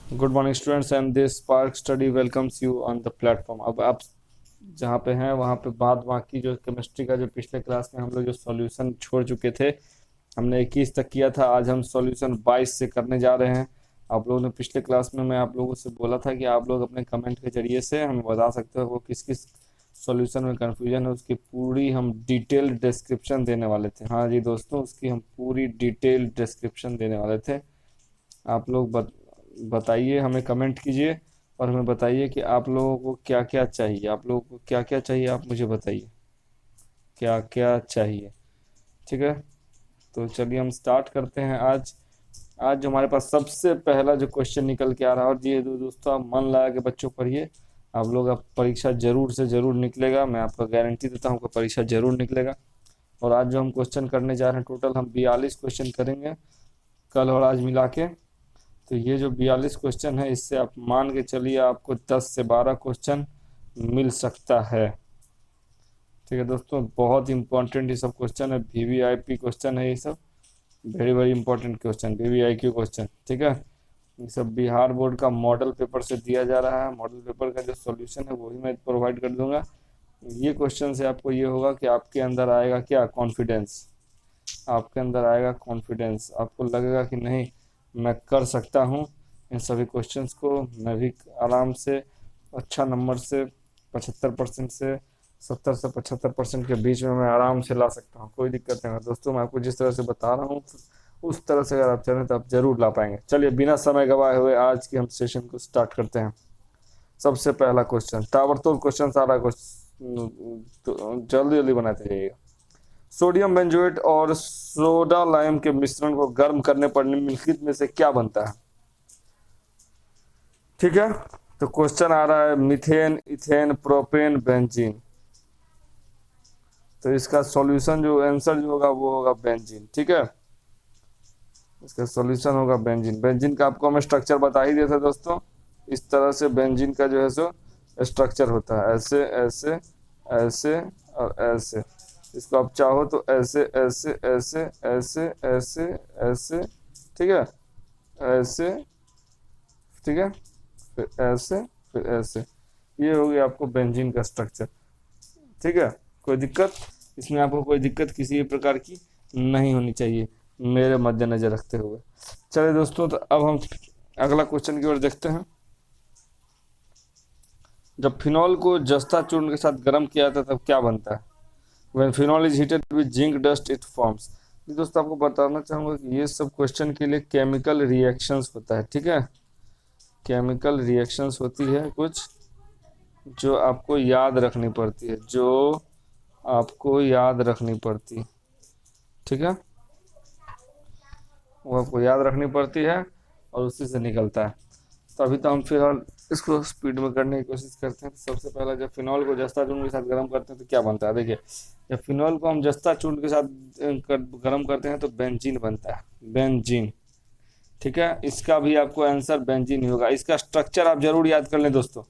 Good morning students and this spark study welcomes you on the platform. अब आप जहाँ पे हैं वहाँ पे बाद बाकी जो केमिस्ट्री का जो पिछले क्लास में हम लोग जो सॉल्यूशन छोड़ चुके थे, हमने 21 तक किया था। आज हम सॉल्यूशन 22 से करने जा रहे हैं। आप लोगों ने पिछले क्लास में मैं आप लोगों से बोला था कि आप लोग अपने कमेंट के जरिए से हमें बता सकते हो वो किस किस सॉल्यूशन में कन्फ्यूजन है, उसकी पूरी हम डिटेल डिस्क्रिप्शन देने वाले थे। हाँ जी दोस्तों, उसकी हम पूरी डिटेल डिस्क्रिप्शन देने वाले थे। आप लोग बताइए, हमें कमेंट कीजिए और हमें बताइए कि आप लोगों को क्या क्या चाहिए। आप लोगों को क्या क्या चाहिए आप मुझे बताइए, क्या क्या चाहिए। ठीक है, तो चलिए हम स्टार्ट करते हैं। आज आज जो हमारे पास सबसे पहला जो क्वेश्चन निकल के आ रहा है, और जी दोस्तों आप मन लगा के बच्चों पढ़िए। आप लोग आप परीक्षा जरूर से जरूर निकलेगा, मैं आपका गारंटी देता हूँ कि परीक्षा जरूर निकलेगा। और आज जो हम क्वेश्चन करने जा रहे हैं, टोटल हम 42 क्वेश्चन करेंगे कल और आज मिला के। तो ये जो 42 क्वेश्चन है, इससे आप मान के चलिए आपको 10 से 12 क्वेश्चन मिल सकता है। ठीक है दोस्तों, बहुत इंपॉर्टेंट ये सब क्वेश्चन है, वीवीआईपी क्वेश्चन है ये सब, very very important question, VVIQ question. ठीक है, ये सब बिहार बोर्ड का मॉडल पेपर से दिया जा रहा है। मॉडल पेपर का जो सॉल्यूशन है वही मैं प्रोवाइड कर दूंगा। ये क्वेश्चन से आपको ये होगा कि आपके अंदर आएगा क्या, कॉन्फिडेंस। आपके अंदर आएगा कॉन्फिडेंस, आपको लगेगा कि नहीं मैं कर सकता हूँ इन सभी क्वेश्चंस को, मैं भी आराम से अच्छा नंबर से 75% से 70 से 75% के बीच में मैं आराम से ला सकता हूँ, कोई दिक्कत नहीं है दोस्तों। मैं आपको जिस तरह से बता रहा हूँ उस तरह से अगर आप चलें तो आप जरूर ला पाएंगे। चलिए बिना समय गवाए हुए आज की हम सेशन को स्टार्ट करते हैं। सबसे पहला क्वेश्चन, ताबड़तोड़ क्वेश्चन, सारा क्वेश्चन तो जल्दी जल्दी बनाते जाइएगा। सोडियम बेंजोएट और सोडा लाइम के मिश्रण को गर्म करने पर निम्नलिखित में से क्या बनता है। ठीक है, तो क्वेश्चन आ रहा है मीथेन, इथेन, प्रोपेन, बेंजीन। तो इसका सॉल्यूशन जो आंसर जो होगा वो होगा बेंजीन। ठीक है, इसका सॉल्यूशन होगा बेंजीन। बेंजीन का आपको मैं स्ट्रक्चर बता ही दिया था दोस्तों। इस तरह से बेंजीन का जो है सो स्ट्रक्चर होता है, ऐसे ऐसे ऐसे और ऐसे। इसको आप चाहो तो ऐसे ऐसे ऐसे ऐसे ऐसे ऐसे, ठीक है, ऐसे, ठीक है, फिर ऐसे, फिर ऐसे। ये हो गया आपको बेंजीन का स्ट्रक्चर। ठीक है, कोई दिक्कत इसमें, आपको कोई दिक्कत किसी भी प्रकार की नहीं होनी चाहिए मेरे मद्देनजर रखते हुए। चलिए दोस्तों, तो अब हम अगला क्वेश्चन की ओर देखते हैं। जब फिनॉल को जस्ता चूर्ण के साथ गर्म किया जाता है तब क्या बनता है। When phenol is heated with zinc dust it forms। ये दोस्तों आपको बताना चाहूँगा कि ये सब क्वेश्चन के लिए केमिकल रिएक्शंस होता है। ठीक है, केमिकल रिएक्शंस होती है कुछ जो आपको याद रखनी पड़ती है, जो आपको याद रखनी पड़ती है। ठीक है, वो आपको याद रखनी पड़ती है और उसी से निकलता है। तो अभी तो हम फिलहाल इसको स्पीड में करने की कोशिश करते हैं। तो सबसे पहला, जब फिनॉल को जस्ता चूर्ण के साथ गर्म करते हैं तो क्या बनता है। देखिए, जब फिनॉल को हम जस्ता चूर्ण के साथ गर्म करते हैं तो बेंजीन बनता है, बेंजीन। ठीक है, इसका भी आपको आंसर बेंजीन ही होगा। इसका स्ट्रक्चर आप जरूर याद कर लें दोस्तों,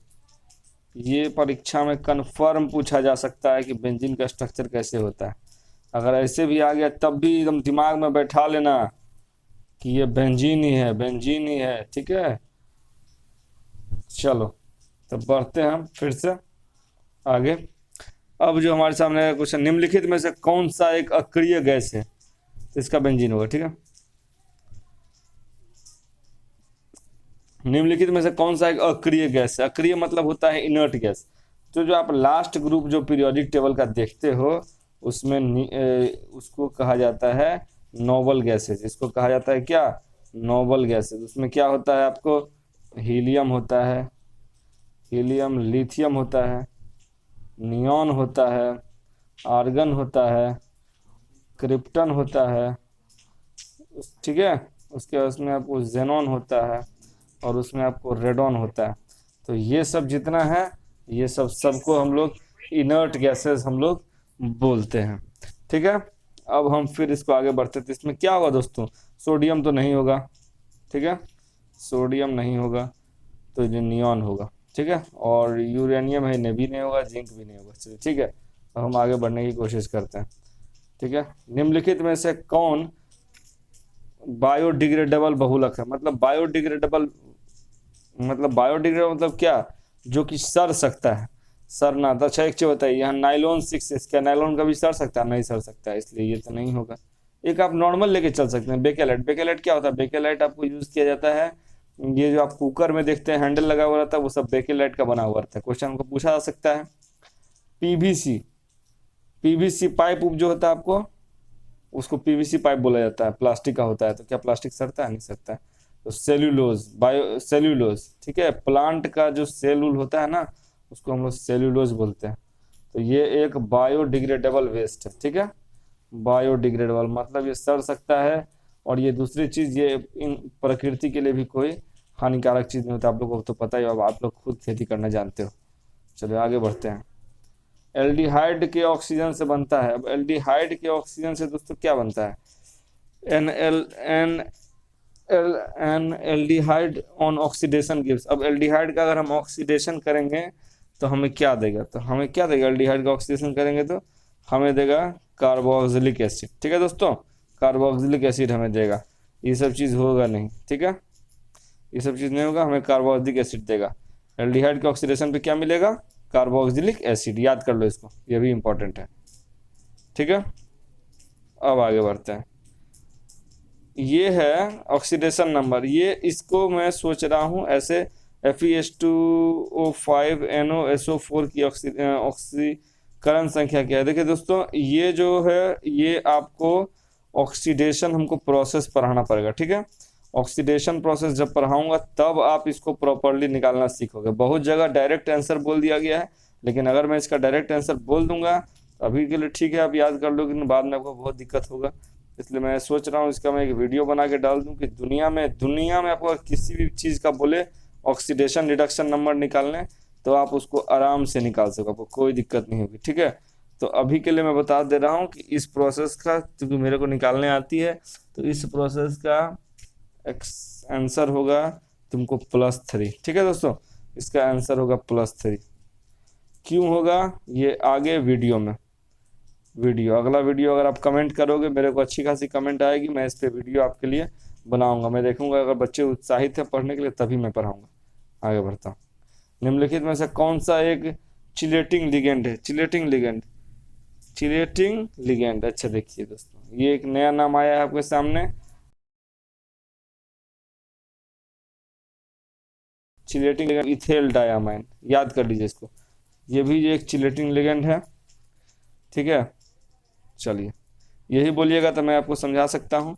ये परीक्षा में कन्फर्म पूछा जा सकता है कि बेंजीन का स्ट्रक्चर कैसे होता है। अगर ऐसे भी आ गया तब भी एकदम दिमाग में बैठा लेना कि ये बेंजीन ही है, बेंजीन ही है। ठीक है, चलो तो बढ़ते हैं हम फिर से आगे। अब जो हमारे सामने है क्वेश्चन, निम्नलिखित में से कौन सा एक अक्रिय गैस है, तो इसका बेंजीन होगा। ठीक है, निम्नलिखित में से कौन सा एक अक्रिय गैस है। अक्रिय मतलब होता है इनर्ट गैस। तो जो आप लास्ट ग्रुप जो पीरियोडिक टेबल का देखते हो उसमें उसको कहा जाता है नोबल गैसेज। इसको कहा जाता है क्या, नोबल गैसेज। उसमें क्या होता है आपको, हीलियम होता है, हीलियम, लिथियम होता है, नियॉन होता है, आर्गन होता है, क्रिप्टन होता है। ठीक है, उसके उसमें आपको जेनॉन होता है और उसमें आपको रेडॉन होता है। तो ये सब जितना है, ये सब सबको हम लोग इनर्ट गैसेस हम लोग बोलते हैं। ठीक है, अब हम फिर इसको आगे बढ़ते तो इसमें क्या होगा दोस्तों, सोडियम तो नहीं होगा। ठीक है, सोडियम नहीं होगा तो ये नियॉन होगा। ठीक है, और यूरेनियम है, ने भी नहीं होगा, जिंक भी नहीं होगा। चलिए ठीक है, अब हम आगे बढ़ने की कोशिश करते हैं। ठीक है, निम्नलिखित में से कौन बायोडिग्रेडेबल बहुलक है। मतलब बायोडिग्रेडेबल मतलब बायोडिग्रेडेबल मतलब क्या, जो कि सड़ सकता है, सड़ना। तो अच्छा एक चीज बताइए, यहाँ नाइलॉन 6 क्या नाइलॉन कभी सड़ सकता है? नहीं सड़ सकता है, इसलिए ये तो नहीं होगा। एक आप नॉर्मल लेके चल सकते हैं, बेकेलाइट। बेकेलाइट क्या होता है? बेकेलाइट आपको यूज किया जाता है, ये जो आप कुकर में देखते हैं हैंडल लगा हुआ रहता है, वो सब बेकेलाइट का बना हुआ रहता है। क्वेश्चन को पूछा जा सकता है। पीवीसी, पीवीसी पाइप जो होता है आपको, उसको पीवीसी पाइप बोला जाता है, प्लास्टिक का होता है। तो क्या प्लास्टिक सड़ता है? नहीं सड़ता है। तो सेल्यूलोज, बायो सेल्यूलोज, ठीक है, प्लांट का जो सेल्यूल होता है ना, उसको हम लोग सेल्यूलोज बोलते हैं। तो ये एक बायोडिग्रेडेबल वेस्ट है, ठीक है। बायोडिग्रेडेबल मतलब ये सड़ सकता है। और ये दूसरी चीज, ये इन प्रकृति के लिए भी कोई हानिकारक चीज नहीं होता। आप लोगों को तो पता ही होगा, आप लोग खुद खेती करना जानते हो। चलो आगे बढ़ते हैं। एल्डिहाइड के ऑक्सीजन से बनता है। अब एल्डिहाइड के ऑक्सीजन से दोस्तों क्या बनता है? N L N L N aldehyde on oxidation gives. अब एल्डिहाइड का अगर हम ऑक्सीडेशन करेंगे तो हमें क्या देगा? तो हमें क्या देगा? एल्डिहाइड का ऑक्सीडेशन करेंगे तो हमें देगा कार्बोक्सिलिक एसिड, ठीक है दोस्तों। कार्बोक्सिलिक एसिड हमें देगा। ये सब चीज़ होगा नहीं, ठीक है, ये सब चीज़ नहीं होगा, हमें कार्बोक्सिलिक एसिड देगा। एल्डिहाइड के ऑक्सीडेशन पे क्या मिलेगा? Carboxylic acid. याद कर लो इसको, ये भी इंपॉर्टेंट है, ठीक है। अब आगे बढ़ते हैं। ये है ऑक्सीडेशन नंबर। ये इसको मैं सोच रहा हूँ ऐसे Fe2O5NOSO4 की ऑक्सीकरण संख्या क्या है? देखिए दोस्तों, ये जो है ये आपको ऑक्सीडेशन हमको प्रोसेस पढ़ाना पड़ेगा, ठीक है। ऑक्सीडेशन प्रोसेस जब पढ़ाऊंगा तब आप इसको प्रॉपरली निकालना सीखोगे। बहुत जगह डायरेक्ट आंसर बोल दिया गया है, लेकिन अगर मैं इसका डायरेक्ट आंसर बोल दूंगा तो अभी के लिए ठीक है, आप याद कर लो, लेकिन बाद में आपको बहुत दिक्कत होगा। इसलिए मैं सोच रहा हूँ इसका मैं एक वीडियो बना के डाल दूं कि दुनिया में आपको अगर किसी भी चीज़ का बोले ऑक्सीडेशन रिडक्शन नंबर निकालने, तो आप उसको आराम से निकाल सको, आपको कोई दिक्कत नहीं होगी, ठीक है। तो अभी के लिए मैं बता दे रहा हूँ कि इस प्रोसेस का, क्योंकि मेरे को निकालने आती है, तो इस प्रोसेस का आंसर होगा तुमको +3, ठीक है दोस्तों। इसका आंसर होगा +3। क्यों होगा ये आगे वीडियो में, अगला वीडियो अगर आप कमेंट करोगे, मेरे को अच्छी खासी कमेंट आएगी, मैं इस पे वीडियो आपके लिए बनाऊंगा। मैं देखूंगा अगर बच्चे उत्साहित है पढ़ने के लिए तभी मैं पढ़ाऊंगा। आगे बढ़ता हूँ। निम्नलिखित में से कौन सा एक चिलेटिंग लिगेंड है? Chelating ligand, chelating ligand. अच्छा देखिए दोस्तों, ये एक नया नाम आया है आपके सामने, चिलेटिंग लिगेंड इथेल डायामाइन। याद कर लीजिए इसको, ये भी एक चिलेटिंग लिगेंड है, ठीक है। चलिए यही बोलिएगा तो मैं आपको समझा सकता हूँ।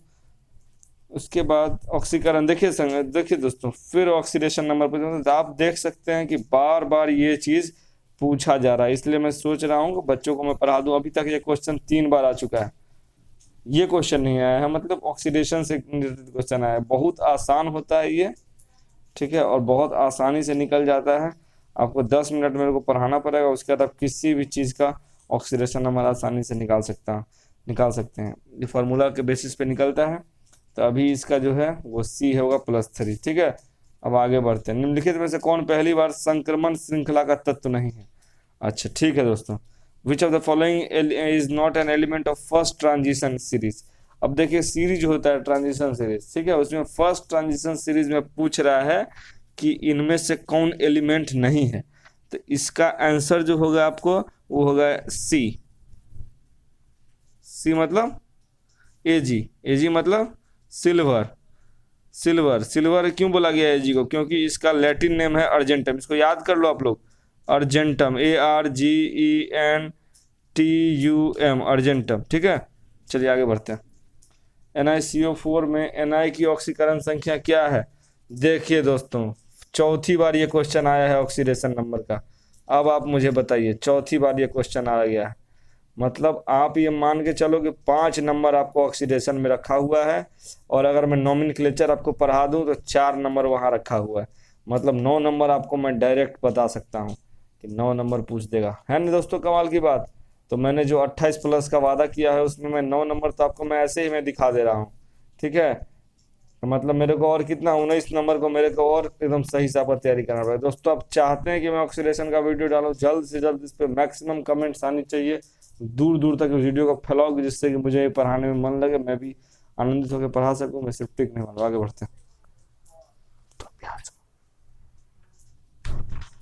उसके बाद ऑक्सीकरण, देखिए देखिए दोस्तों, फिर ऑक्सीडेशन नंबर पर तो आप देख सकते हैं कि बार बार ये चीज़ पूछा जा रहा है। इसलिए मैं सोच रहा हूँ कि बच्चों को मैं पढ़ा दूँ। अभी तक ये क्वेश्चन 3 बार आ चुका है, ये क्वेश्चन नहीं आया है, मतलब ऑक्सीडेशन से रिलेटेड क्वेश्चन आया है। बहुत आसान होता है ये, ठीक है, और बहुत आसानी से निकल जाता है। आपको 10 मिनट मेरे को पढ़ाना पड़ेगा, उसके बाद आप किसी भी चीज़ का ऑक्सीडेशन नंबर आसानी से निकाल सकते हैं। ये फार्मूला के बेसिस पे निकलता है। तो अभी इसका जो है वो सी होगा +3, ठीक है। अब आगे बढ़ते हैं। निम्नलिखित में से कौन पहली बार संक्रमण श्रृंखला का तत्व नहीं है? अच्छा ठीक है दोस्तों, which of the following is not an element of first transition series. अब देखिए सीरीज होता है ट्रांजिशन सीरीज, ठीक है, उसमें फर्स्ट ट्रांजिशन सीरीज में पूछ रहा है कि इनमें से कौन एलिमेंट नहीं है। तो इसका आंसर जो होगा आपको वो होगा सी। सी मतलब एजी मतलब सिल्वर। सिल्वर क्यों बोला गया है एजी को? क्योंकि इसका लैटिन नेम है अर्जेंटम। इसको याद कर लो आप लोग, अर्जेंटम, ARGENTUM, अर्जेंटम, ठीक है। चलिए आगे बढ़ते हैं। NiCO4 में Na की ऑक्सीकरण संख्या क्या है? देखिए दोस्तों, चौथी बार ये क्वेश्चन आया है ऑक्सीडेशन नंबर का। अब आप मुझे बताइए, चौथी बार ये क्वेश्चन आ गया है, मतलब आप ये मान के चलो कि 5 नंबर आपको ऑक्सीडेशन में रखा हुआ है, और अगर मैं नॉमेनक्लेचर आपको पढ़ा दूं तो 4 नंबर वहाँ रखा हुआ है। मतलब 9 नंबर आपको मैं डायरेक्ट बता सकता हूँ कि 9 नंबर पूछ देगा, है ना दोस्तों, कमाल की बात। तो मैंने जो 28+ का वादा किया है उसमें मैं 9 नंबर तो आपको मैं ऐसे ही मैं दिखा दे रहा हूँ, ठीक है। तो मतलब मेरे को और कितना, 19 नंबर को मेरे को और एकदम सही से पर तैयारी करना पड़ेगा। दोस्तों आप चाहते हैं कि मैं ऑक्सीडेशन का वीडियो डालूं, जल्द से जल्द इस पर मैक्सिमम कमेंट्स आनी चाहिए, दूर दूर तक वीडियो को फैलाओ, जिससे कि मुझे पढ़ाने में मन लगे, मैं भी आनंदित होकर पढ़ा सकूं। मैं सिर्फ टिक नहीं मारूँ। आगे बढ़ते हैं।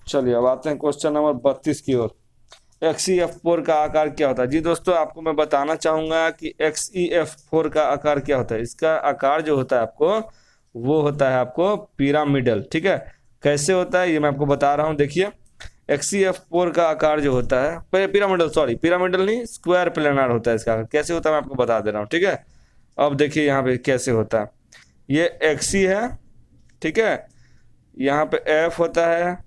चलिए अब आते हैं क्वेश्चन नंबर 32 की ओर। XeF4 का आकार क्या होता है? जी दोस्तों, आपको मैं बताना चाहूंगा कि XeF4 का आकार क्या होता है। इसका आकार जो होता है आपको, वो होता है आपको पिरामिडल। ठीक है, कैसे होता है ये मैं आपको बता रहा हूँ। देखिए, XeF4 का आकार जो होता है, पिरामिडल, सॉरी पिरामिडल नहीं, स्क्वायर प्लेनार होता है इसका आकार। कैसे होता है मैं आपको बता दे रहा हूँ। ठीक है, अब देखिए यहाँ पे कैसे होता है। ये XE है, ठीक है, यहाँ पे F होता है,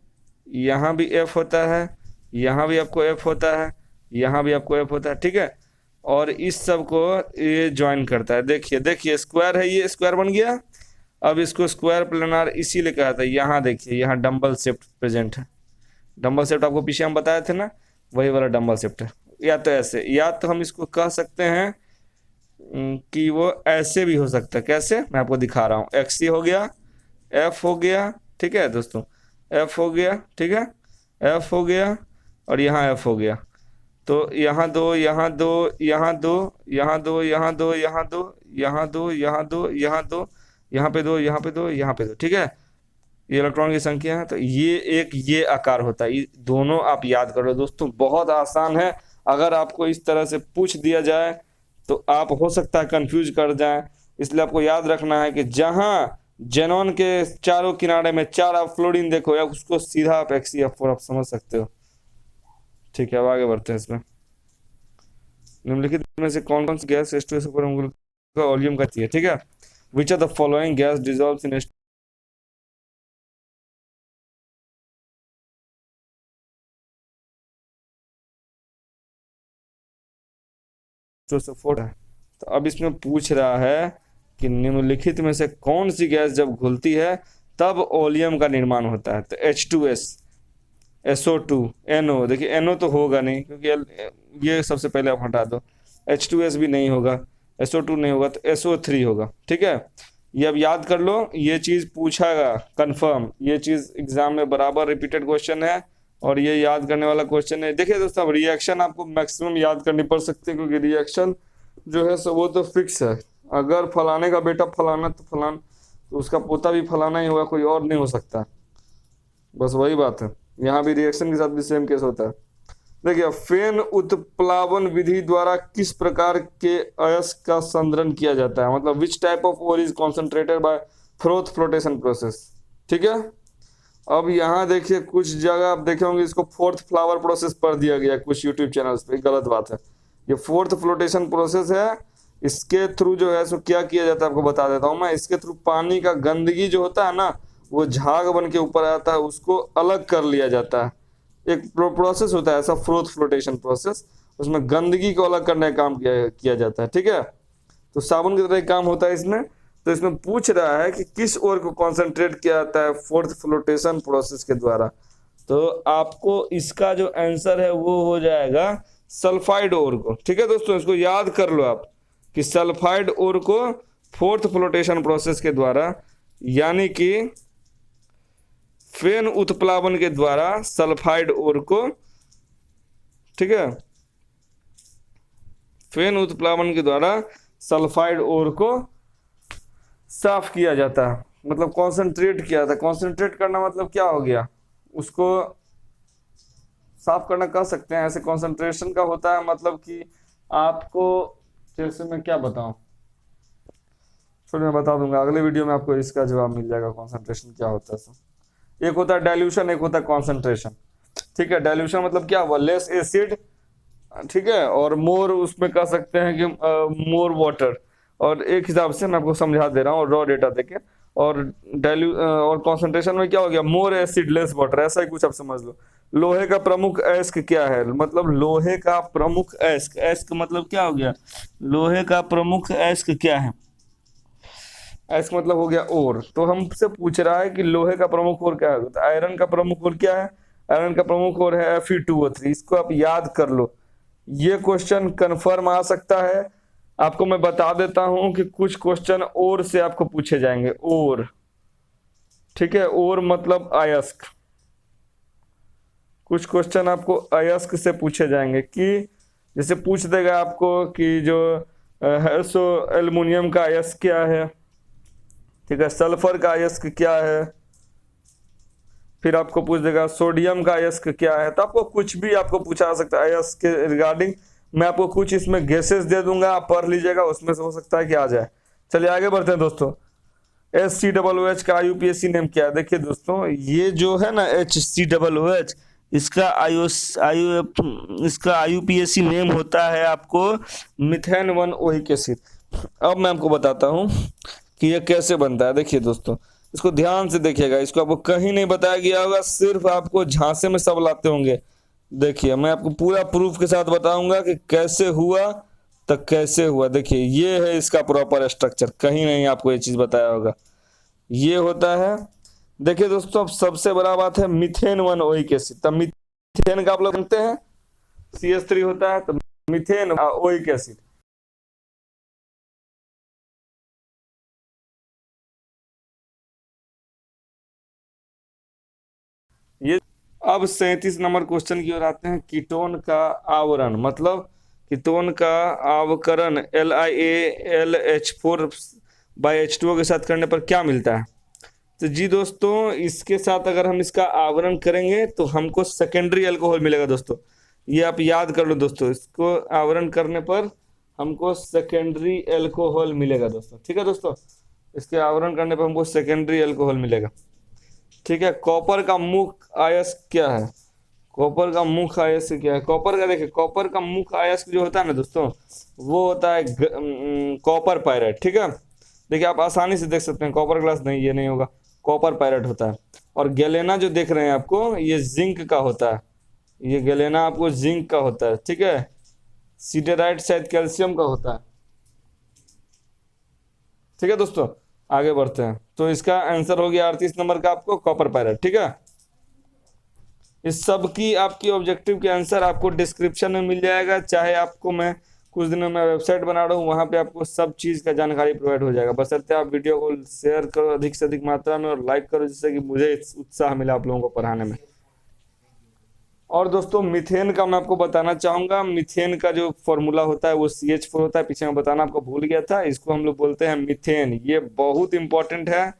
यहाँ भी F होता है, यहाँ भी आपको F होता है, यहाँ भी आपको F होता है। ठीक है, और इस सब को ये ज्वाइन करता है। देखिए देखिए, स्क्वायर है, ये स्क्वायर बन गया। अब इसको स्क्वायर प्लेनार इसीलिए कहा था। यहाँ देखिए, यहाँ डंबल शेप्ट प्रेजेंट है। डंबल शेप्ट आपको पीछे हम बताए थे ना, वही वाला डंबल शेप्ट है। या तो ऐसे, या तो हम इसको कह सकते हैं कि वो ऐसे भी हो सकता है। कैसे, मैं आपको दिखा रहा हूँ। XE हो गया, F हो गया, ठीक है दोस्तों, F हो गया, ठीक है, F हो गया, और यहाँ F हो गया। तो यहाँ दो, यहाँ दो, यहाँ दो, यहाँ दो, यहाँ दो, यहाँ दो, यहाँ दो, यहाँ दो, यहाँ दो, यहाँ पे दो, यहाँ पे दो, यहाँ पे दो। ठीक है, ये इलेक्ट्रॉन की संख्या है। तो ये एक ये आकार होता है। ये दोनों आप याद करो दोस्तों, बहुत आसान है। अगर आपको इस तरह से पूछ दिया जाए तो आप हो सकता है कंफ्यूज कर जाएं। इसलिए आपको याद रखना है कि जहां जेनॉन के चारों किनारे में 4 आप फ्लोरीन देखो, या उसको सीधा आप XeF4 आप समझ सकते हो। ठीक है, अब आगे बढ़ते हैं इसमें। निम्नलिखित में से कौन कौन सी गैस H2SO4 का वॉल्यूम करती है? ठीक है, which are the following gas dissolves in H2SO4 है। तो अब इसमें पूछ रहा है कि निम्नलिखित में से कौन सी गैस जब घुलती है तब ओलियम का निर्माण होता है। तो H2S, SO2, NO। देखिए NO तो होगा नहीं, क्योंकि ये सबसे पहले आप हटा दो। H2S भी नहीं होगा, SO2 नहीं होगा, तो SO3 होगा। ठीक है, ये अब याद कर लो, ये चीज़ पूछागा कंफर्म। ये चीज़ एग्जाम में बराबर रिपीटेड क्वेश्चन है, और ये याद करने वाला क्वेश्चन है। देखिए दोस्तों, अब रिएक्शन आपको मैक्सिमम याद करनी पड़ सकती है, क्योंकि रिएक्शन जो है सो वो तो फिक्स है। अगर फलाने का बेटा फलाना तो फलाना, तो उसका पोता भी फलाना ही होगा, कोई और नहीं हो सकता। बस वही बात है, यहाँ भी रिएक्शन के साथ भी सेम केस होता है। देखिए, फेन उत्प्लावन विधि द्वारा किस प्रकार के अयस्क का संद्रण किया जाता है? मतलब which type of ore is concentrated by froth flotation process. ठीक है, अब यहाँ देखिए कुछ जगह आप देखे होंगे इसको फोर्थ फ्लावर प्रोसेस पढ़ दिया गया कुछ यूट्यूब चैनल्स पे। गलत बात है, ये फोर्थ फ्लोटेशन प्रोसेस है। इसके थ्रू जो है सो क्या किया जाता है आपको बता देता हूँ मैं। इसके थ्रू पानी का गंदगी जो होता है ना, वो झाग बन के ऊपर आता है, उसको अलग कर लिया जाता है। एक प्रोसेस होता है ऐसा, फोर्थ फ्लोटेशन प्रोसेस। उसमें गंदगी को अलग करने का काम किया जाता है। ठीक है, तो साबुन की तरह काम होता है इसमें। तो इसमें पूछ रहा है कि किस ओर को कॉन्सेंट्रेट किया जाता है फोर्थ फ्लोटेशन प्रोसेस के द्वारा। तो आपको इसका जो आंसर है वो हो जाएगा सल्फाइड ओर को। ठीक है दोस्तों, इसको याद कर लो आप कि सल्फाइड ओर को फोर्थ फ्लोटेशन प्रोसेस के द्वारा, यानी कि फेन उत्प्लावन के द्वारा सल्फाइड ओर को, ठीक है, फेन उत्प्लावन के द्वारा सल्फाइड ओर को साफ किया जाता है। मतलब कॉन्सेंट्रेट किया था। कॉन्सेंट्रेट करना मतलब क्या हो गया, उसको साफ करना कह सकते हैं। ऐसे कॉन्सेंट्रेशन का होता है मतलब कि आपको, जैसे मैं क्या बताऊं, फिर मैं बता दूंगा अगले वीडियो में, आपको इसका जवाब मिल जाएगा कॉन्सेंट्रेशन क्या होता है। सब एक होता है डाइल्यूशन, एक होता है कॉन्सेंट्रेशन। ठीक है, डाइल्यूशन मतलब क्या हुआ, लेस एसिड, ठीक है, और मोर, उसमें कह सकते हैं कि मोर वाटर। और एक हिसाब से मैं आपको समझा दे रहा हूँ रॉ डेटा देके। और और कॉन्सेंट्रेशन में क्या हो गया, मोर एसिड लेस वाटर, ऐसा ही कुछ आप समझ लो। लोहे का प्रमुख अयस्क क्या है? मतलब लोहे का प्रमुख अयस्क, अयस्क मतलब क्या हो गया, लोहे का प्रमुख अयस्क क्या है? अयस्क मतलब हो गया ओर। तो हमसे पूछ रहा है कि लोहे का प्रमुख ओर क्या है। तो आयरन का प्रमुख ओर क्या है? आयरन का प्रमुख ओर है Fe2O3। इसको आप याद कर लो, ये क्वेश्चन कंफर्म आ सकता है। आपको मैं बता देता हूं कि कुछ क्वेश्चन और से आपको पूछे जाएंगे, और, ठीक है, और मतलब अयस्क। कुछ क्वेश्चन आपको अयस्क से पूछे जाएंगे कि जैसे पूछ देगा आपको कि जो है सो एल्युमिनियम का अयस्क क्या है, ठीक है, सल्फर का अयस्क क्या है, फिर आपको पूछ देगा सोडियम का अयस्क क्या है, तो आपको कुछ भी आपको पूछा सकता है अयस्क के रिगार्डिंग। मैं आपको कुछ इसमें गेसेस दे दूंगा, आप पढ़ लीजिएगा, उसमें से हो सकता है कि आ जाए। चलिए आगे बढ़ते हैं दोस्तों। HCOOH का यूपीएससी नेम क्या है? देखिए दोस्तों, ये जो है ना HCOOH, इसका इसका IUPAC नेम होता है आपको मिथेन 1 ओइक एसिड। अब मैं आपको बताता हूँ कि ये कैसे बनता है। देखिए दोस्तों, इसको ध्यान से देखिएगा, इसको आपको कहीं नहीं बताया गया होगा, सिर्फ आपको झांसे में सब लाते होंगे। देखिए मैं आपको पूरा प्रूफ के साथ बताऊंगा कि कैसे हुआ तो कैसे हुआ। देखिए ये है इसका प्रॉपर स्ट्रक्चर, कहीं नहीं आपको ये चीज बताया होगा। ये होता है, देखिए दोस्तों, अब सबसे बड़ा बात है मिथेन 1 ओइक एसिड। तब मिथेन का आप लोग जानते हैं CH3 होता है, तो मिथेन ओइक एसिड। ये अब 37 नंबर क्वेश्चन की ओर आते हैं। कीटोन का आवरण मतलब कीटोन का अवकरण LiAlH4/H2O के साथ करने पर क्या मिलता है? तो जी दोस्तों, इसके साथ अगर हम इसका आवरण करेंगे तो हमको सेकेंडरी अल्कोहल मिलेगा दोस्तों। ये आप याद कर लो दोस्तों, इसको आवरण करने पर हमको सेकेंडरी अल्कोहल मिलेगा दोस्तों। ठीक है दोस्तों, इसके आवरण करने पर हमको सेकेंडरी अल्कोहल मिलेगा। ठीक है, कॉपर का मुख्य अयस्क क्या है? कॉपर का मुख्य अयस्क क्या है? कॉपर का, देखिए कॉपर का मुख्य अयस्क जो होता है ना दोस्तों, वो होता है कॉपर पायराइट। ठीक है, देखिए आप आसानी से देख सकते हैं, कॉपर ग्लास नहीं, ये नहीं होगा, कॉपर पायराइट होता है। और गैलेना जो देख रहे हैं आपको, ये जिंक का होता है। ये गैलेना आपको जिंक का होता है। ठीक है, सिडेराइट शायद कैल्शियम का होता है। ठीक है दोस्तों, आगे बढ़ते हैं। तो इसका आंसर हो गया 38 नंबर का आपको कॉपर पायराइट। ठीक है, इस सब की आपकी ऑब्जेक्टिव के आंसर आपको डिस्क्रिप्शन में मिल जाएगा, चाहे आपको मैं कुछ दिनों में वेबसाइट बना रहा हूँ, वहां पे आपको सब चीज का जानकारी प्रोवाइड हो जाएगा। बशर्ते आप वीडियो को शेयर करो अधिक से अधिक मात्रा में और लाइक करो, जिससे कि मुझे उत्साह मिला आप लोगों को पढ़ाने में। और दोस्तों, मीथेन का मैं आपको बताना चाहूंगा। मीथेन का जो फॉर्मूला होता है वो CH4 होता है। पीछे मैं बताना आपको भूल गया था, इसको हम लोग बोलते हैं मीथेन। ये बहुत इंपॉर्टेंट है,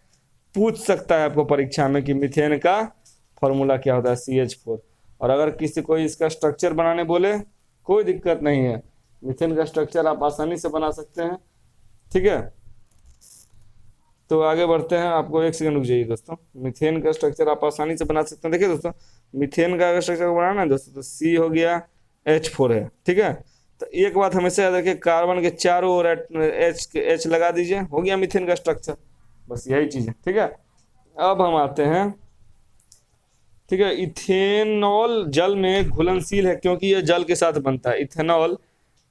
पूछ सकता है आपको परीक्षा में कि मीथेन का फॉर्मूला क्या होता है, CH4। और अगर किसी कोई इसका स्ट्रक्चर बनाने बोले, कोई दिक्कत नहीं है, मीथेन का स्ट्रक्चर आप आसानी से बना सकते हैं। ठीक है, तो आगे बढ़ते हैं। आपको एक सेकंड रुक जाइए दोस्तों। मीथेन का स्ट्रक्चर आप आसानी से बना सकते हैं। देखिए दोस्तों, मीथेन का अगर स्ट्रक्चर बनाना है दोस्तों, तो C हो गया, H4 है। ठीक है, तो एक बात हमेशा याद रखिए, कार्बन के चारों ओर H लगा दीजिए, हो गया मीथेन का स्ट्रक्चर। बस यही चीज है। ठीक है, अब हम आते हैं। ठीक है, इथेनॉल जल में घुलनशील है क्योंकि यह जल के साथ बनता है। Ethanol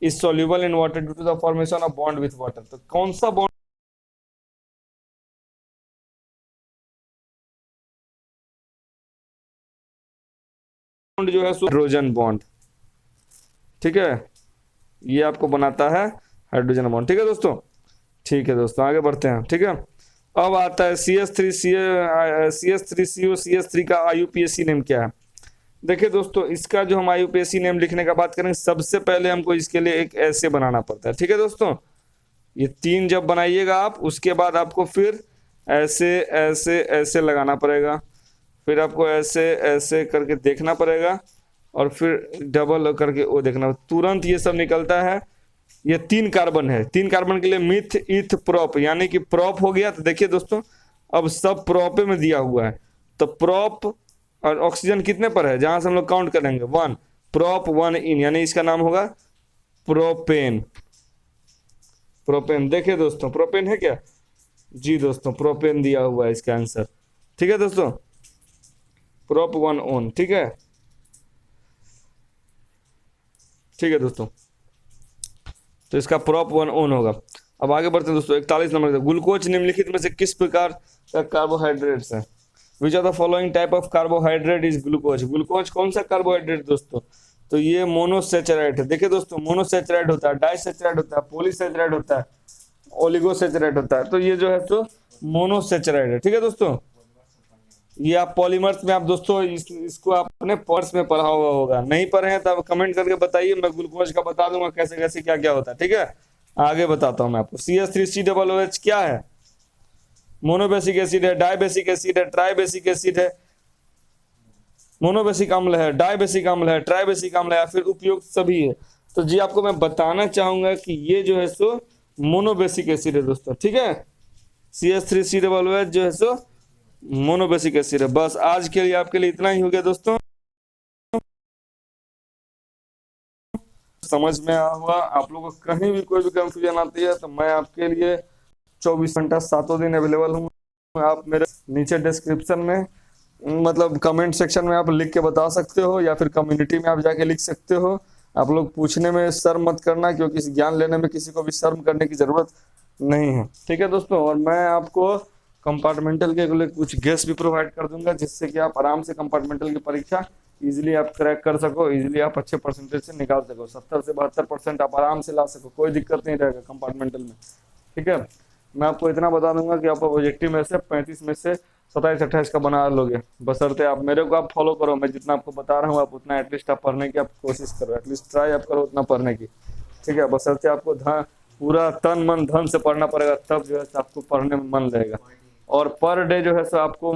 is soluble in water due to the formation of bond with water. तो कौन सा बॉन्ड जो है हाइड्रोजन बॉन्ड। ठीक है, ये आपको बनाता है हाइड्रोजन बॉन्ड। ठीक है दोस्तों, ठीक है दोस्तों, आगे बढ़ते हैं। ठीक है, अब आता है CH3CO का IUPAC नेम क्या है? देखिए दोस्तों, इसका जो हम IUPAC नेम लिखने का बात करेंगे, सबसे पहले हमको इसके लिए एक ऐसे बनाना पड़ता है। ठीक है दोस्तों, ये 3 जब बनाइएगा आप, उसके बाद आपको फिर ऐसे ऐसे ऐसे लगाना पड़ेगा, फिर आपको ऐसे ऐसे करके देखना पड़ेगा, और फिर डबल करके वो देखना, तुरंत ये सब निकलता है। ये 3 कार्बन है, 3 कार्बन के लिए मिथ इथ प्रोप, यानी कि प्रोप हो गया। तो देखिए दोस्तों, अब सब प्रोपे में दिया हुआ है, तो प्रोप और ऑक्सीजन कितने पर है, जहां से हम लोग काउंट करेंगे 1, प्रोप 1 इन, यानी इसका नाम होगा प्रोपेन। प्रोपेन, देखिए दोस्तों, प्रोपेन है क्या? जी दोस्तों, प्रोपेन दिया हुआ है इसका आंसर। ठीक है दोस्तों, प्रोप 1 ऑन। ठीक है, ठीक है दोस्तों, तो इसका प्रोप 1 ऑन होगा। अब आगे बढ़ते हैं दोस्तों। 41 नंबर का, ग्लूकोज निम्नलिखित में से किस प्रकार का कार्बोहाइड्रेट्स है? Which are the following type of carbohydrate is glucose? Glucose कौन सा कार्बोहाइड्रेट दोस्तों? तो ये मोनोसेचराइड है। देखिए दोस्तों, मोनोसेचराइड होता है, डाइसेचराइड होता है, पॉलीसेचराइड होता है, ओलिगोसेचराइड होता है। तो ये जो है तो मोनोसेचराइड है। ठीक है दोस्तों, ये आप पॉलीमर्स में आप दोस्तों इसको आप अपने पर्स में पढ़ा हुआ होगा, नहीं पढ़े हैं तो आप कमेंट करके बताइए, मैं ग्लूकोज का बता दूंगा कैसे कैसे क्या क्या होता है। ठीक है, आगे बताता हूं मैं आपको। CH3COOH क्या है? मोनोबेसिक एसिड है, डाइबेसिक एसिड है, ट्राइबेसिक एसिड है, मोनोबेसिक अम्ल है, डाइबेसिक अम्ल है, ट्राइबेसिक अम्ल है, या फिर उपयुक्त सभी है? तो जी आपको मैं बताना चाहूंगा कि ये जो है सो मोनोबेसिक एसिड है दोस्तों, ठीक है। CH3COOH जो है सो मोनोबेसिक एसिड है। बस आज के लिए आपके लिए इतना ही हो गया दोस्तों। समझ में आया होगा। आप लोगों को कहीं भी कोई भी कंफ्यूजन आती है तो मैं आपके लिए 24 घंटा 7 दिन अवेलेबल हूँ। आप मेरे नीचे डिस्क्रिप्शन में मतलब कमेंट सेक्शन में आप लिख के बता सकते हो, या फिर कम्युनिटी में आप जाके लिख सकते हो। आप लोग पूछने में शर्म मत करना, क्योंकि इस ज्ञान लेने में किसी को भी शर्म करने की जरूरत नहीं है, ठीक है दोस्तों। और मैं आपको कंपार्टमेंटल के लिए कुछ गेस भी प्रोवाइड कर दूंगा, जिससे कि आप आराम से कंपार्टमेंटल की परीक्षा इजीली आप क्रैक कर सको, इजीली आप अच्छे परसेंटेज से निकाल सको। 70 से 72% आप आराम से ला सको, कोई दिक्कत नहीं रहेगा कंपार्टमेंटल में, ठीक है। मैं आपको इतना बता दूंगा कि आप ऑब्जेक्टिव में से 35 में से 27-28 का बना लोगे, बशर्ते आप मेरे को आप फॉलो करो। मैं जितना आपको बता रहा हूँ आप उतना एटलीस्ट आप पढ़ने की आप कोशिश करो, एटलीस्ट ट्राई आप करो उतना पढ़ने की, ठीक है। बशर्ते आपको पूरा तन मन धन से पढ़ना पड़ेगा, तब जो है आपको पढ़ने में मन लगेगा। और पर डे जो है सो आपको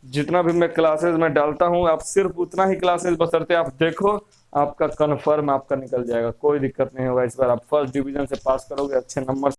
जितना भी मैं क्लासेस में डालता हूँ, आप सिर्फ उतना ही क्लासेस बशर्ते आप देखो, आपका कन्फर्म आपका निकल जाएगा, कोई दिक्कत नहीं होगा। इस बार आप फर्स्ट डिवीजन से पास करोगे, अच्छे नंबर